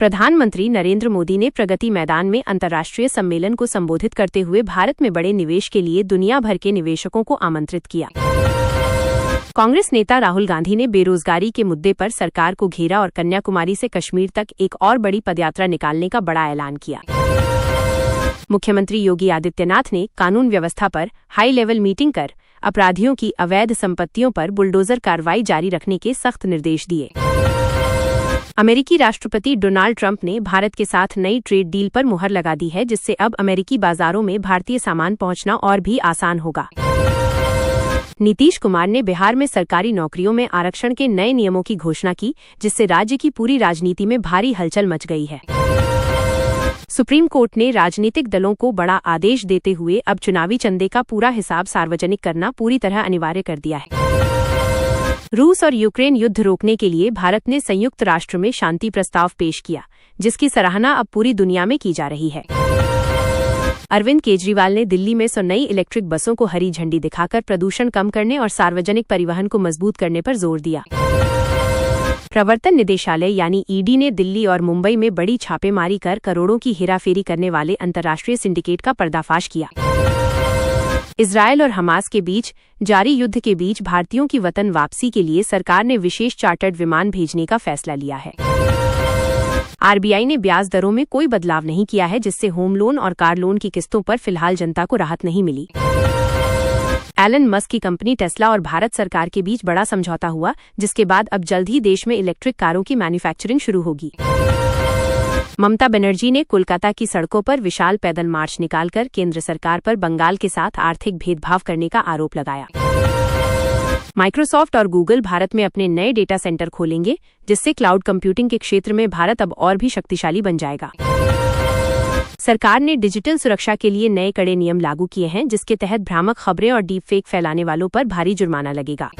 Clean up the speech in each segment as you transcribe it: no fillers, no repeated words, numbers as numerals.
प्रधानमंत्री नरेंद्र मोदी ने प्रगति मैदान में अंतर्राष्ट्रीय सम्मेलन को संबोधित करते हुए भारत में बड़े निवेश के लिए दुनिया भर के निवेशकों को आमंत्रित किया। कांग्रेस नेता राहुल गांधी ने बेरोजगारी के मुद्दे पर सरकार को घेरा और कन्याकुमारी से कश्मीर तक एक और बड़ी पदयात्रा निकालने का बड़ा ऐलान किया। मुख्यमंत्री योगी आदित्यनाथ ने कानून व्यवस्था पर हाई लेवल मीटिंग कर अपराधियों की अवैध संपत्तियों पर बुलडोजर कार्रवाई जारी रखने के सख्त निर्देश दिए। अमेरिकी राष्ट्रपति डोनाल्ड ट्रंप ने भारत के साथ नई ट्रेड डील पर मुहर लगा दी है, जिससे अब अमेरिकी बाजारों में भारतीय सामान पहुंचना और भी आसान होगा। नीतीश कुमार ने बिहार में सरकारी नौकरियों में आरक्षण के नए नियमों की घोषणा की, जिससे राज्य की पूरी राजनीति में भारी हलचल मच गई है। सुप्रीम कोर्ट ने राजनीतिक दलों को बड़ा आदेश देते हुए अब चुनावी चंदे का पूरा हिसाब सार्वजनिक करना पूरी तरह अनिवार्य कर दिया है। रूस और यूक्रेन युद्ध रोकने के लिए भारत ने संयुक्त राष्ट्र में शांति प्रस्ताव पेश किया, जिसकी सराहना अब पूरी दुनिया में की जा रही है। अरविंद केजरीवाल ने दिल्ली में 100 नई इलेक्ट्रिक बसों को हरी झंडी दिखाकर प्रदूषण कम करने और सार्वजनिक परिवहन को मजबूत करने पर जोर दिया। प्रवर्तन निदेशालय यानी ईडी ने दिल्ली और मुंबई में बड़ी छापेमारी कर करोड़ों की हेराफेरी करने वाले अंतर्राष्ट्रीय सिंडिकेट का पर्दाफाश किया। इजरायल और हमास के बीच जारी युद्ध के बीच भारतीयों की वतन वापसी के लिए सरकार ने विशेष चार्टर्ड विमान भेजने का फैसला लिया है। आरबीआई ने ब्याज दरों में कोई बदलाव नहीं किया है, जिससे होम लोन और कार लोन की किस्तों पर फिलहाल जनता को राहत नहीं मिली। एलन मस्क की कंपनी टेस्ला और भारत सरकार के बीच बड़ा समझौता हुआ, जिसके बाद अब जल्द ही देश में इलेक्ट्रिक कारों की मैन्युफैक्चरिंग शुरू होगी। ममता बनर्जी ने कोलकाता की सड़कों पर विशाल पैदल मार्च निकालकर केंद्र सरकार पर बंगाल के साथ आर्थिक भेदभाव करने का आरोप लगाया। माइक्रोसॉफ्ट और गूगल भारत में अपने नए डेटा सेंटर खोलेंगे, जिससे क्लाउड कंप्यूटिंग के क्षेत्र में भारत अब और भी शक्तिशाली बन जाएगा। सरकार ने डिजिटल सुरक्षा के लिए नए कड़े नियम लागू किए हैं, जिसके तहत भ्रामक खबरें और डीप फेक फैलाने वालों पर भारी जुर्माना लगेगा।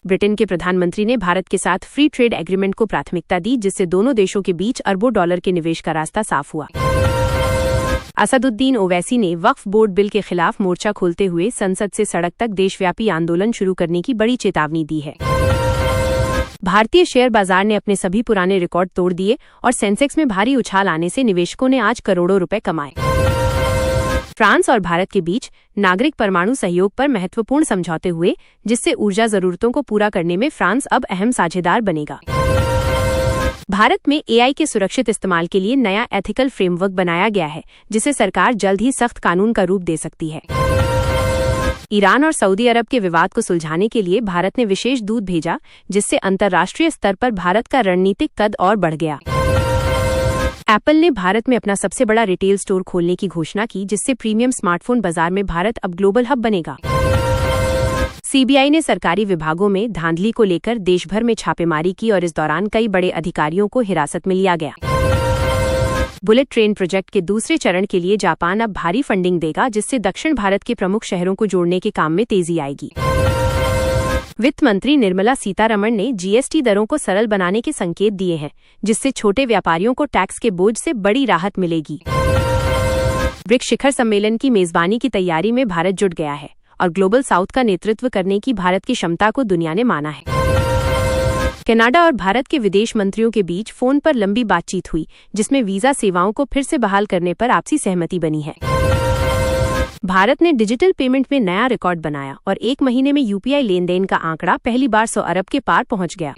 ब्रिटेन के प्रधानमंत्री ने भारत के साथ फ्री ट्रेड एग्रीमेंट को प्राथमिकता दी, जिससे दोनों देशों के बीच अरबों डॉलर के निवेश का रास्ता साफ हुआ। असदुद्दीन ओवैसी ने वक्फ बोर्ड बिल के खिलाफ मोर्चा खोलते हुए संसद से सड़क तक देशव्यापी आंदोलन शुरू करने की बड़ी चेतावनी दी है। भारतीय शेयर बाजार ने अपने सभी पुराने रिकॉर्ड तोड़ दिए और सेंसेक्स में भारी उछाल आने से निवेशकों ने आज करोड़ों रुपए कमाए। फ्रांस और भारत के बीच नागरिक परमाणु सहयोग पर महत्वपूर्ण समझौते हुए, जिससे ऊर्जा जरूरतों को पूरा करने में फ्रांस अब अहम साझेदार बनेगा। भारत में एआई के सुरक्षित इस्तेमाल के लिए नया एथिकल फ्रेमवर्क बनाया गया है, जिसे सरकार जल्द ही सख्त कानून का रूप दे सकती है। ईरान और सऊदी अरब के विवाद को सुलझाने के लिए भारत ने विशेष दूत भेजा, जिससे अंतर्राष्ट्रीय स्तर पर भारत का रणनीतिक कद और बढ़ गया। एप्पल ने भारत में अपना सबसे बड़ा रिटेल स्टोर खोलने की घोषणा की, जिससे प्रीमियम स्मार्टफोन बाजार में भारत अब ग्लोबल हब बनेगा। सीबीआई ने सरकारी विभागों में धांधली को लेकर देश भर में छापेमारी की और इस दौरान कई बड़े अधिकारियों को हिरासत में लिया गया। बुलेट ट्रेन प्रोजेक्ट के दूसरे चरण के लिए जापान अब भारी फंडिंग देगा, जिससे दक्षिण भारत के प्रमुख शहरों को जोड़ने के काम में तेजी आएगी। वित्त मंत्री निर्मला सीतारमण ने जीएसटी दरों को सरल बनाने के संकेत दिए हैं, जिससे छोटे व्यापारियों को टैक्स के बोझ से बड़ी राहत मिलेगी। ब्रिक्स शिखर सम्मेलन की मेजबानी की तैयारी में भारत जुट गया है और ग्लोबल साउथ का नेतृत्व करने की भारत की क्षमता को दुनिया ने माना है। कनाडा और भारत के विदेश मंत्रियों के बीच फोन पर लंबी बातचीत हुई, जिसमें वीजा सेवाओं को फिर से बहाल करने पर आपसी सहमति बनी है। भारत ने डिजिटल पेमेंट में नया रिकॉर्ड बनाया और एक महीने में यूपीआई लेन देन का आंकड़ा पहली बार 100 अरब के पार पहुंच गया।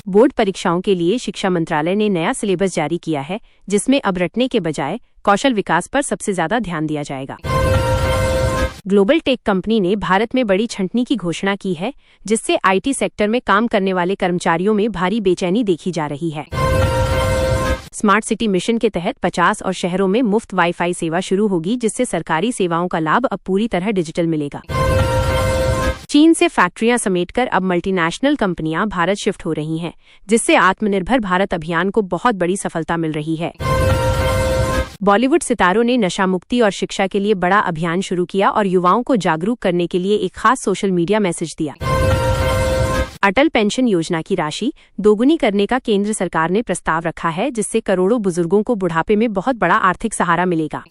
बोर्ड परीक्षाओं के लिए शिक्षा मंत्रालय ने नया सिलेबस जारी किया है, जिसमें अब रटने के बजाय कौशल विकास पर सबसे ज्यादा ध्यान दिया जाएगा। ग्लोबल टेक कंपनी ने भारत में बड़ी छंटनी की घोषणा की है, जिससे आईटी सेक्टर में काम करने वाले कर्मचारियों में भारी बेचैनी देखी जा रही है। स्मार्ट सिटी मिशन के तहत 50 और शहरों में मुफ्त वाईफाई सेवा शुरू होगी, जिससे सरकारी सेवाओं का लाभ अब पूरी तरह डिजिटल मिलेगा। चीन से फैक्ट्रियां समेटकर अब मल्टीनेशनल कंपनियां भारत शिफ्ट हो रही हैं, जिससे आत्मनिर्भर भारत अभियान को बहुत बड़ी सफलता मिल रही है। बॉलीवुड सितारों ने नशा मुक्ति और शिक्षा के लिए बड़ा अभियान शुरू किया और युवाओं को जागरूक करने के लिए एक खास सोशल मीडिया मैसेज दिया। अटल पेंशन योजना की राशि दोगुनी करने का केंद्र सरकार ने प्रस्ताव रखा है, जिससे करोड़ों बुजुर्गों को बुढ़ापे में बहुत बड़ा आर्थिक सहारा मिलेगा।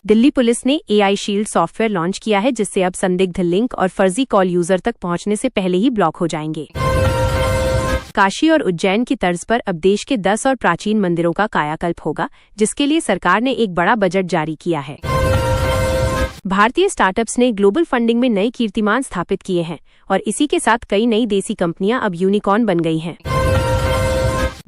दिल्ली पुलिस ने एआई शील्ड सॉफ्टवेयर लॉन्च किया है, जिससे अब संदिग्ध लिंक और फर्जी कॉल यूजर तक पहुंचने से पहले ही ब्लॉक हो जाएंगे। काशी और उज्जैन की तर्ज पर अब देश के 10 और प्राचीन मंदिरों का कायाकल्प होगा, जिसके लिए सरकार ने एक बड़ा बजट जारी किया है। भारतीय स्टार्टअप्स ने ग्लोबल फंडिंग में नए कीर्तिमान स्थापित किए हैं और इसी के साथ कई नई देसी कंपनियां अब यूनिकॉर्न बन गई हैं।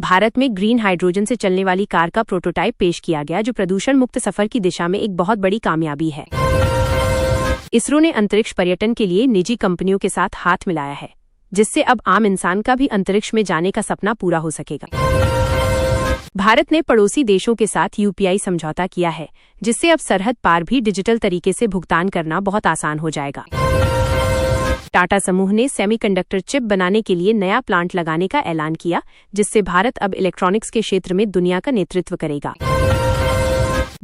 भारत में ग्रीन हाइड्रोजन से चलने वाली कार का प्रोटोटाइप पेश किया गया, जो प्रदूषण मुक्त सफर की दिशा में एक बहुत बड़ी कामयाबी है। इसरो ने अंतरिक्ष पर्यटन के लिए निजी कंपनियों के साथ हाथ मिलाया है, जिससे अब आम इंसान का भी अंतरिक्ष में जाने का सपना पूरा हो सकेगा। भारत ने पड़ोसी देशों के साथ यूपीआई समझौता किया है, जिससे अब सरहद पार भी डिजिटल तरीके से भुगतान करना बहुत आसान हो जाएगा। टाटा समूह ने सेमीकंडक्टर चिप बनाने के लिए नया प्लांट लगाने का ऐलान किया, जिससे भारत अब इलेक्ट्रॉनिक्स के क्षेत्र में दुनिया का नेतृत्व करेगा।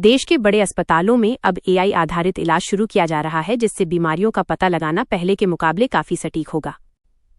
देश के बड़े अस्पतालों में अब एआई आधारित इलाज शुरू किया जा रहा है, जिससे बीमारियों का पता लगाना पहले के मुकाबले काफी सटीक होगा।